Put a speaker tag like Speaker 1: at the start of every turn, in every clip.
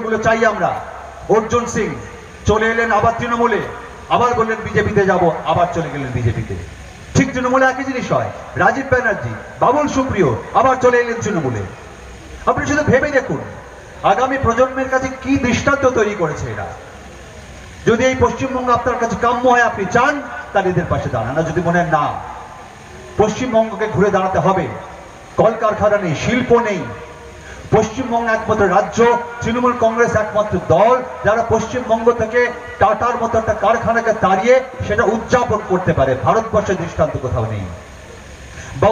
Speaker 1: খবরগুলো চাই আমরা। অর্জুন সিং চলে এলেন আবার তৃণমূলে, আবার বললেন বিজেপিতে যাব, আবার চলে গেলেন বিজেপিতে। ঠিক তৃণমূলে একই জিনিস হয়। রাজীব ব্যানার্জি, বাবুল সুপ্রিয় আবার চলে এলেন তৃণমূলে। আপনি শুধু ভেবে দেখুন আগামী প্রজন্মের কাছে কি দৃষ্টান্ত তৈরি করেছে এরা। যদি এই পশ্চিমবঙ্গ আপনার কাছে কাম্য হয়, আপনি চান, তার এদের পাশে দাঁড়ান। যদি মনে হয় না পশ্চিমবঙ্গকে ঘুরে দাঁড়াতে হবে, কলকারখানা নেই, শিল্প নেই, পশ্চিমবঙ্গ একমাত্র রাজ্য, তৃণমূল কংগ্রেস একমাত্র দল যারা পশ্চিমবঙ্গ থেকে টাটার মতো একটা কারখানাকে তাড়িয়ে সেটা উদযাপন করতে পারে। ভারতবর্ষের দৃষ্টান্ত কোথাও নেই।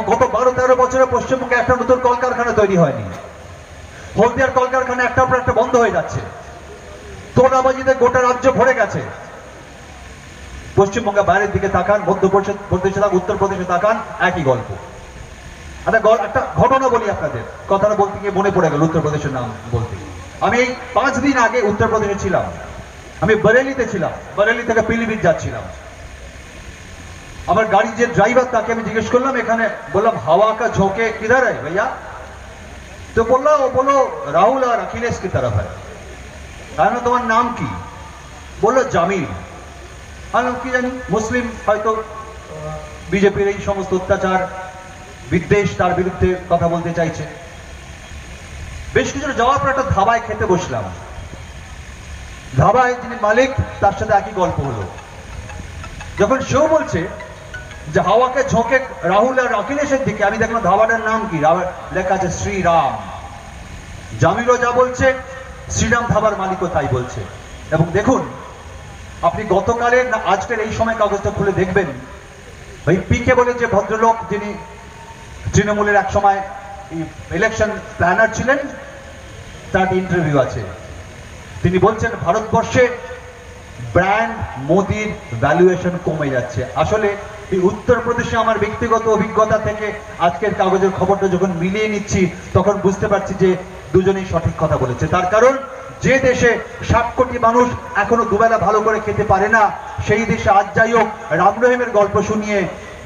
Speaker 1: গত 12-13 বছরে পশ্চিমবঙ্গে একটা নতুন কলকারখানা তৈরি হয়নি। হলদিয়ার কলকারখানা একটার পর একটা বন্ধ হয়ে যাচ্ছে। তোলাবাজিতে গোটা রাজ্য ভরে গেছে। পশ্চিমবঙ্গের বাইরের দিকে তাকান, মধ্যপ্রদেশে তাকান, উত্তরপ্রদেশে তাকান, একই গল্প। একটা ঘটনা বলি আপনাদের, কথাটা বলতে গিয়ে মনে পড়ে গেল উত্তরপ্রদেশের নাম বলতে। আমি এই 5 দিন আগে উত্তরপ্রদেশে ছিলাম। আমি বরেলিতে ছিলাম, বরেলি থেকে পিলিভিট যাচ্ছিলাম। আমার গাড়ির যে ড্রাইভার তাকে আমি জিজ্ঞেস করলাম, এখানে বললাম হাওয়া কা ঝোঁকে কিধার है भैया? তো বললো রাহুল আর अखिलेश की तरफ है। তাহলে তোমার নাম কি? বললো জামিল। আমি কি জানি, মুসলিম, হয়তো বিজেপির এই সমস্ত অত্যাচার বিদ্বেষ তার বিরুদ্ধে কথা বলতে চাইছে। বেশ কিছু যাওয়ার পর একটা ধাবায় খেতে বসলাম। ধাবায় যিনি মালিক তার সাথে একই গল্প হলো। যখন সেও বলছে যে হাওয়াকে ঝোঁকে রাহুল আর অখিলেশের দিকে, আমি দেখলাম ধাবাটার নাম কি, লেখা আছে শ্রীরাম। জামিলও যা বলছে, শ্রীরাম ধাবার মালিকও তাই বলছে। এবং দেখুন, আপনি গতকালের না আজকের এই সময় কাগজটা খুলে দেখবেন, ওই পিকে বলে যে ভদ্রলোক, যিনি তৃণমূলের এক সময় ইলেকশন প্ল্যানার ছিলেন, তার ইন্টারভিউ আছে। তিনি বলছেন ভারতবর্ষে ব্র্যান্ড মোদির ভ্যালুয়েশন কমে যাচ্ছে। আসলে এই উত্তরপ্রদেশে আমার ব্যক্তিগত অভিজ্ঞতা থেকে আজকের কাগজের খবরটা যখন মিলিয়ে নিচ্ছি, তখন বুঝতে পারছি যে দুজনেই সঠিক কথা বলেছে। তার কারণ, যে দেশে 60 কোটি মানুষ এখনো দুবেলা ভালো করে খেতে পারে না, সেই দেশে আজ যাই হোক রাম রহিমের গল্প শুনিয়ে,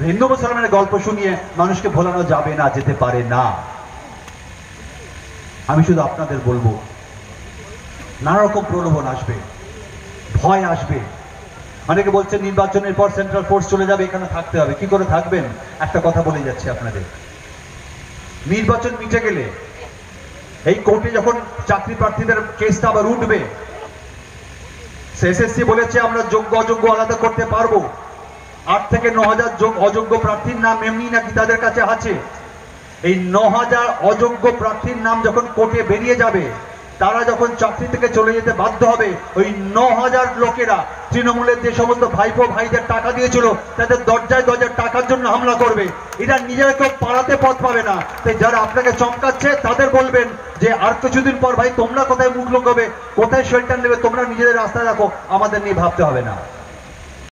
Speaker 1: হিন্দু মুসলমানের গল্প শুনিয়ে মানুষকে ভোলানো যাবে না, যেতে পারে না। আমি শুধু আপনাদের বলবো, নানা রকম প্রলোভন আসবে, ভয় আসবে। অনেকে বলছেন নির্বাচনের পর সেন্ট্রাল ফোর্স চলে যাবে, এখানে থাকতে হবে। কি করে থাকবেন? একটা কথা বলে যাচ্ছি আপনাদের, নির্বাচন মিটে গেলে এই কোর্টে যখন চাকরি প্রার্থীদের কেসটা আবার উঠবে, এসএসসি বলেছে আমরা যোগ্য অযোগ্য আলাদা করতে পারবো। 8 থেকে 9,000 অযোগ্য প্রার্থীর নাম এমনি নাকি তাদের কাছে আছে। এই 9,000 অযোগ্য প্রার্থীর নাম যখন কোর্টে বেরিয়ে যাবে, তারা যখন চাকরি থেকে চলে যেতে বাধ্য হবে, ওই 9,000 লোকেরা তৃণমূলের যে সমস্ত ভাইপো ভাইদের টাকা দিয়েছিল, তাদের দরজায় দরজায় টাকার জন্য হামলা করবে। এরা নিজেরা কেউ পালাতে পথ পাবে না। তাই যারা আপনাকে চমকাচ্ছে তাদের বলবেন যে আর কিছুদিন পর ভাই তোমরা কোথায় মুখ লুকাবে, কোথায় শেল্টার নেবে, তোমরা নিজেদের রাস্তায় রাখো, আমাদের নিয়ে ভাবতে হবে না।